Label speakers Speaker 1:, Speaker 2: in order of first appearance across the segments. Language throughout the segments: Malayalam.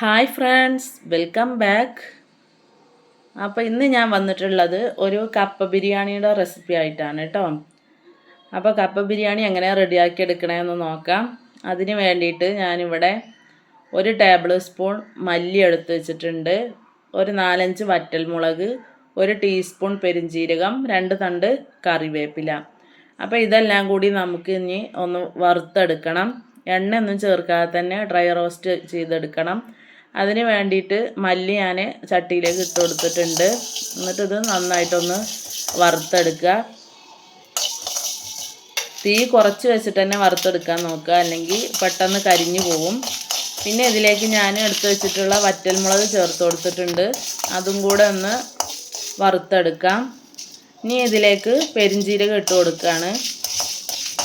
Speaker 1: Hi friends, welcome back. അപ്പോൾ ഇന്ന് ഞാൻ വന്നിട്ടുള്ളത് ഒരു കപ്പ ബിരിയാണിയുടെ റെസിപ്പി ആയിട്ടാണ് കേട്ടോ. അപ്പോൾ കപ്പ ബിരിയാണി എങ്ങനെ റെഡിയാക്കി എടുക്കണമെന്ന് നോക്കാം. അതിന് വേണ്ടിയിട്ട് ഞാനിവിടെ ഒരു ടേബിൾ സ്പൂൺ മല്ലി എടുത്ത് വെച്ചിട്ടുണ്ട്, ഒരു 4-5 വറ്റൽമുളക്, ഒരു ടീസ്പൂൺ പെരിഞ്ജീരകം, 2 തണ്ട് കറിവേപ്പില. അപ്പോൾ ഇതെല്ലാം കൂടി നമുക്ക് ഇനി ഒന്ന് വറുത്തെടുക്കണം. എണ്ണയൊന്നും ചേർക്കാതെ തന്നെ ഡ്രൈ റോസ്റ്റ് ചെയ്തെടുക്കണം. അതിന് വേണ്ടിയിട്ട് മല്ലി ഞാൻ ചട്ടിയിലേക്ക് ഇട്ട് കൊടുത്തിട്ടുണ്ട്. എന്നിട്ടിത് നന്നായിട്ടൊന്ന് വറുത്തെടുക്കുക. തീ കുറച്ച് വെച്ചിട്ട് തന്നെ വറുത്തെടുക്കാൻ നോക്കുക, അല്ലെങ്കിൽ പെട്ടെന്ന് കരിഞ്ഞു പോവും. പിന്നെ ഇതിലേക്ക് ഞാൻ എടുത്ത് വെച്ചിട്ടുള്ള വറ്റൽമുളക് ചേർത്ത് കൊടുത്തിട്ടുണ്ട്, അതും കൂടെ ഒന്ന് വറുത്തെടുക്കാം. ഇനി ഇതിലേക്ക് പെരിഞ്ജീരകം ഇട്ട് കൊടുക്കുകയാണ്.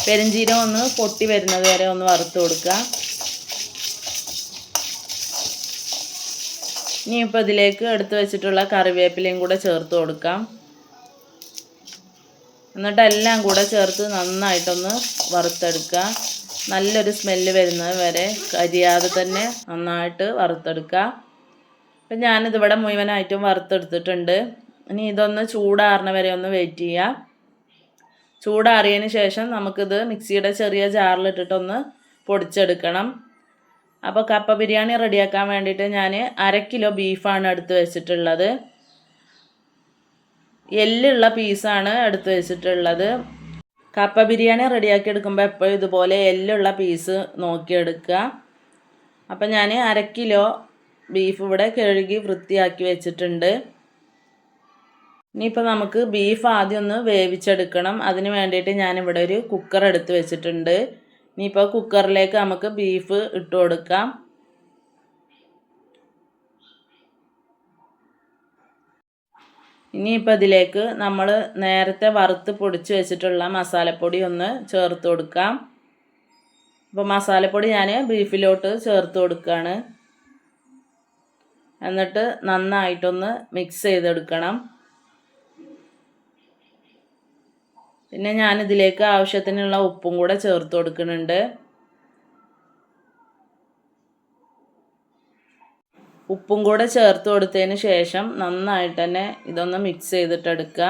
Speaker 1: പെരിഞ്ജീരകം ഒന്ന് പൊട്ടി വരുന്നത് വരെ ഒന്ന് വറുത്ത് കൊടുക്കുക. ഇനി ഇപ്പോൾ ഇതിലേക്ക് എടുത്ത് വെച്ചിട്ടുള്ള കറിവേപ്പിലയും കൂടെ ചേർത്ത് കൊടുക്കാം. എന്നിട്ട് എല്ലാം കൂടെ ചേർത്ത് നന്നായിട്ടൊന്ന് വറുത്തെടുക്കുക. നല്ലൊരു സ്മെല്ല് വരുന്നത് വരെ കരിയാതെ തന്നെ നന്നായിട്ട് വറുത്തെടുക്കുക. അപ്പം ഞാനിതിവിടെ മുഴുവനായിട്ടും വറുത്തെടുത്തിട്ടുണ്ട്. ഇനി ഇതൊന്ന് ചൂടാറുന്ന വരെ ഒന്ന് വെയിറ്റ് ചെയ്യുക. ചൂടാറിയതിന് ശേഷം നമുക്കിത് മിക്സിയുടെ ചെറിയ ജാറിലിട്ടിട്ടൊന്ന് പൊടിച്ചെടുക്കണം. അപ്പോൾ കപ്പ ബിരിയാണി റെഡിയാക്കാൻ വേണ്ടിയിട്ട് ഞാൻ 1/2 കിലോ ബീഫാണ് എടുത്ത് വെച്ചിട്ടുള്ളത്. എല്ലുള്ള പീസാണ് എടുത്ത് വെച്ചിട്ടുള്ളത്. കപ്പ ബിരിയാണി റെഡിയാക്കി എടുക്കുമ്പോൾ എപ്പോഴും ഇതുപോലെ എല്ലുള്ള പീസ് നോക്കിയെടുക്കുക. അപ്പോൾ ഞാൻ 1/2 കിലോ ബീഫ് ഇവിടെ കഴുകി വൃത്തിയാക്കി വെച്ചിട്ടുണ്ട്. ഇനിയിപ്പോൾ നമുക്ക് ബീഫ് ആദ്യം ഒന്ന് വേവിച്ചെടുക്കണം. അതിന് വേണ്ടിയിട്ട് ഞാനിവിടെ ഒരു കുക്കർ എടുത്ത് വെച്ചിട്ടുണ്ട്. ഇനിയിപ്പോൾ കുക്കറിലേക്ക് നമുക്ക് ബീഫ് ഇട്ട് കൊടുക്കാം. ഇനിയിപ്പോൾ ഇതിലേക്ക് നമ്മൾ നേരത്തെ വറുത്ത് പൊടിച്ച് വെച്ചിട്ടുള്ള മസാലപ്പൊടി ഒന്ന് ചേർത്ത് കൊടുക്കാം. അപ്പോൾ മസാലപ്പൊടി ഞാൻ ബീഫിലോട്ട് ചേർത്ത് കൊടുക്കുകയാണ്. എന്നിട്ട് നന്നായിട്ടൊന്ന് മിക്സ് ചെയ്തെടുക്കണം. പിന്നെ ഞാനിതിലേക്ക് ആവശ്യത്തിനുള്ള ഉപ്പും കൂടെ ചേർത്ത് കൊടുക്കുന്നുണ്ട്. ഉപ്പും കൂടെ ചേർത്ത് കൊടുത്തതിന് ശേഷം നന്നായിട്ട് തന്നെ ഇതൊന്ന് മിക്സ് ചെയ്തിട്ടെടുക്കുക.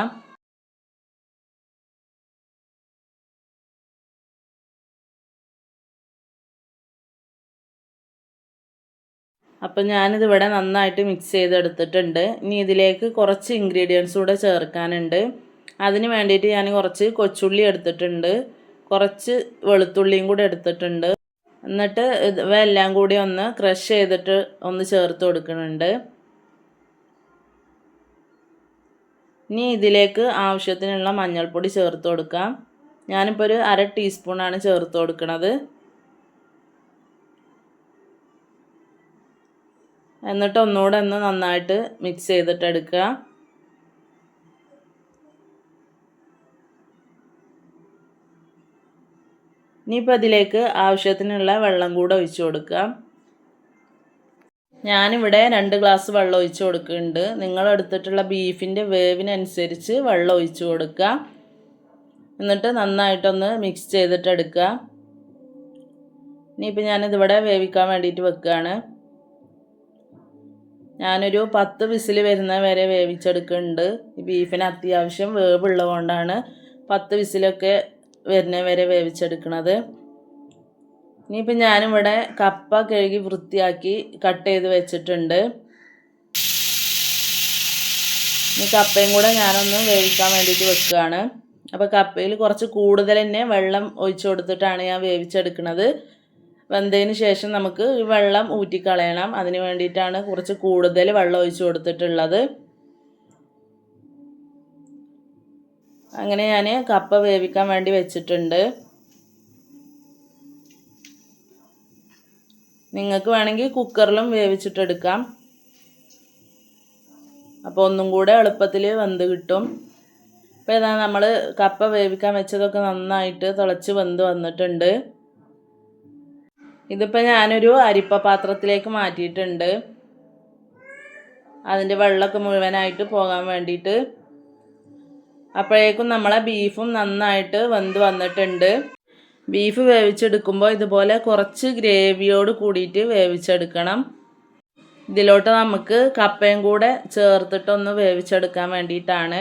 Speaker 1: അപ്പം ഞാനിതിവിടെ നന്നായിട്ട് മിക്സ് ചെയ്തെടുത്തിട്ടുണ്ട്. ഇനി ഇതിലേക്ക് കുറച്ച് ഇൻഗ്രീഡിയൻസ് കൂടെ ചേർക്കാനുണ്ട്. അതിന് വേണ്ടിയിട്ട് ഞാൻ കുറച്ച് കൊച്ചുള്ളി എടുത്തിട്ടുണ്ട്, കുറച്ച് വെളുത്തുള്ളിയും കൂടി എടുത്തിട്ടുണ്ട്. എന്നിട്ട് ഇവയെല്ലാം കൂടി ഒന്ന് ക്രഷ് ചെയ്തിട്ട് ഒന്ന് ചേർത്ത് കൊടുക്കുന്നുണ്ട്. ഇനി ഇതിലേക്ക് ആവശ്യത്തിനുള്ള മഞ്ഞൾപ്പൊടി ചേർത്ത് കൊടുക്കാം. ഞാനിപ്പോൾ ഒരു 1/2 ടീസ്പൂണാണ് ചേർത്ത് കൊടുക്കുന്നത്. എന്നിട്ട് ഒന്നുകൂടെ ഒന്ന് നന്നായിട്ട് മിക്സ് ചെയ്തിട്ടെടുക്കുക. ഇനിയിപ്പോൾ അതിലേക്ക് ആവശ്യത്തിനുള്ള വെള്ളം കൂടെ ഒഴിച്ച് കൊടുക്കാം. ഞാനിവിടെ 2 ഗ്ലാസ് വെള്ളം ഒഴിച്ച് കൊടുക്കുന്നുണ്ട്. നിങ്ങളെടുത്തിട്ടുള്ള ബീഫിൻ്റെ വേവിനനുസരിച്ച് വെള്ളം ഒഴിച്ച് കൊടുക്കുക. എന്നിട്ട് നന്നായിട്ടൊന്ന് മിക്സ് ചെയ്തിട്ടെടുക്കുക. ഇനിയിപ്പോൾ ഞാനിതിവിടെ വേവിക്കാൻ വേണ്ടിയിട്ട് വെക്കുകയാണ്. ഞാനൊരു 10 വിസിൽ വരുന്ന വരെ വേവിച്ചെടുക്കുന്നുണ്ട്. ഈ ബീഫിന് അത്യാവശ്യം വേവുള്ളത് കൊണ്ടാണ് 10 വിസിലൊക്കെ വരുന്ന വരെ വേവിച്ചെടുക്കണത്. ഇനിയിപ്പോൾ ഞാനിവിടെ കപ്പ കഴുകി വൃത്തിയാക്കി കട്ട് ചെയ്ത് വെച്ചിട്ടുണ്ട്. ഇനി കപ്പയും കൂടെ ഞാനൊന്ന് വേവിക്കാൻ വേണ്ടിയിട്ട് വെക്കുകയാണ്. അപ്പോൾ കപ്പയിൽ കുറച്ച് കൂടുതൽ തന്നെ വെള്ളം ഒഴിച്ചു കൊടുത്തിട്ടാണ് ഞാൻ വേവിച്ചെടുക്കുന്നത്. വെന്തതിന് ശേഷം നമുക്ക് ഈ വെള്ളം ഊറ്റിക്കളയണം. അതിന് വേണ്ടിയിട്ടാണ് കുറച്ച് കൂടുതൽ വെള്ളം ഒഴിച്ചു കൊടുത്തിട്ടുള്ളത്. അങ്ങനെ ഞാൻ കപ്പ വേവിക്കാൻ വേണ്ടി വെച്ചിട്ടുണ്ട്. നിങ്ങൾക്ക് വേണമെങ്കിൽ കുക്കറിലും വേവിച്ചിട്ടെടുക്കാം. അപ്പോൾ ഒന്നും കൂടെ എളുപ്പത്തിൽ വെന്ത് കിട്ടും. അപ്പോൾ ഇതാ നമ്മൾ കപ്പ വേവിക്കാൻ വെച്ചതൊക്കെ നന്നായിട്ട് തിളച്ച് വെന്ത് വന്നിട്ടുണ്ട്. ഇതിപ്പോൾ ഞാനൊരു അരിപ്പ പാത്രത്തിലേക്ക് മാറ്റിയിട്ടുണ്ട്, അതിൻ്റെ വെള്ളമൊക്കെ മുഴുവനായിട്ട് പോകാൻ വേണ്ടിയിട്ട്. അപ്പോഴേക്കും നമ്മളെ ബീഫും നന്നായിട്ട് വെന്ത് വന്നിട്ടുണ്ട്. ബീഫ് വേവിച്ചെടുക്കുമ്പോൾ ഇതുപോലെ കുറച്ച് ഗ്രേവിയോട് കൂടിയിട്ട് വേവിച്ചെടുക്കണം. ഇതിലോട്ട് നമുക്ക് കപ്പയും കൂടെ ചേർത്തിട്ടൊന്ന് വേവിച്ചെടുക്കാൻ വേണ്ടിയിട്ടാണ്.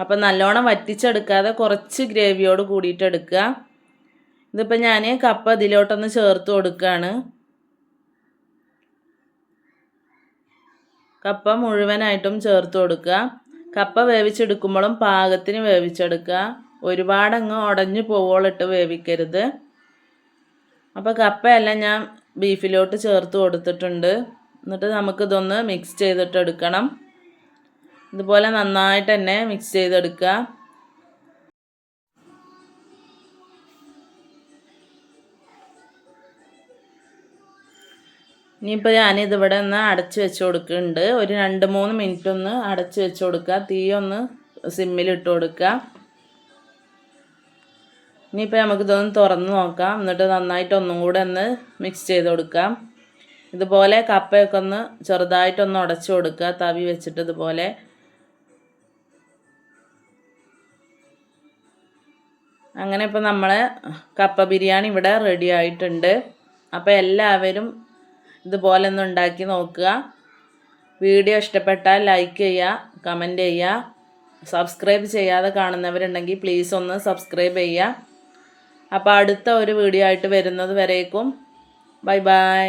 Speaker 1: അപ്പം നല്ലോണം വറ്റിച്ചെടുക്കാതെ കുറച്ച് ഗ്രേവിയോട് കൂടിയിട്ട് എടുക്കുക. ഇതിപ്പോൾ ഞാൻ കപ്പ ഇതിലോട്ടൊന്ന് ചേർത്ത് കൊടുക്കുകയാണ്. കപ്പ മുഴുവനായിട്ടും ചേർത്ത് കൊടുക്കുക. കപ്പ വേവിച്ചെടുക്കുമ്പോഴും പാകത്തിന് വേവിച്ചെടുക്കുക. ഒരുപാടങ്ങ് ഉടഞ്ഞു പോവോളിട്ട് വേവിക്കരുത്. അപ്പോൾ കപ്പയെല്ലാം ഞാൻ ബീഫിലോട്ട് ചേർത്ത് കൊടുത്തിട്ടുണ്ട്. എന്നിട്ട് നമുക്കിതൊന്ന് മിക്സ് ചെയ്തിട്ട് എടുക്കണം. ഇതുപോലെ നന്നായിട്ട് തന്നെ മിക്സ് ചെയ്തെടുക്കുക. ഇനിയിപ്പോൾ ഞാനിതിവിടെ ഒന്ന് അടച്ച് വെച്ച് കൊടുക്കുന്നുണ്ട്. ഒരു 2-3 മിനിറ്റ് ഒന്ന് അടച്ച് വെച്ച് കൊടുക്കുക. തീ ഒന്ന് സിമ്മിലിട്ട് കൊടുക്കുക. ഇനിയിപ്പോൾ നമുക്കിതൊന്ന് തുറന്ന് നോക്കാം. എന്നിട്ട് നന്നായിട്ട് ഒന്നും കൂടെ ഒന്ന് മിക്സ് ചെയ്ത് കൊടുക്കാം. ഇതുപോലെ കപ്പയൊക്കെ ഒന്ന് ചെറുതായിട്ടൊന്ന് ഉടച്ചു കൊടുക്കുക. തവി വെച്ചിട്ട് ഇതുപോലെ. അങ്ങനെ ഇപ്പോൾ നമ്മളെ കപ്പ ബിരിയാണി ഇവിടെ റെഡി ആയിട്ടുണ്ട്. അപ്പോൾ എല്ലാവരും ഇതുപോലെ ഒന്ന് ഉണ്ടാക്കി നോക്കുക. വീഡിയോ ഇഷ്ടപ്പെട്ടാൽ ലൈക്ക് ചെയ്യുക, കമൻറ്റ് ചെയ്യുക. സബ്സ്ക്രൈബ് ചെയ്യാതെ കാണുന്നവരുണ്ടെങ്കിൽ പ്ലീസ് ഒന്ന് സബ്സ്ക്രൈബ് ചെയ്യുക. അപ്പോൾ അടുത്ത ഒരു വീഡിയോ ആയിട്ട് വരുന്നത് വരേക്കും ബൈ ബൈ.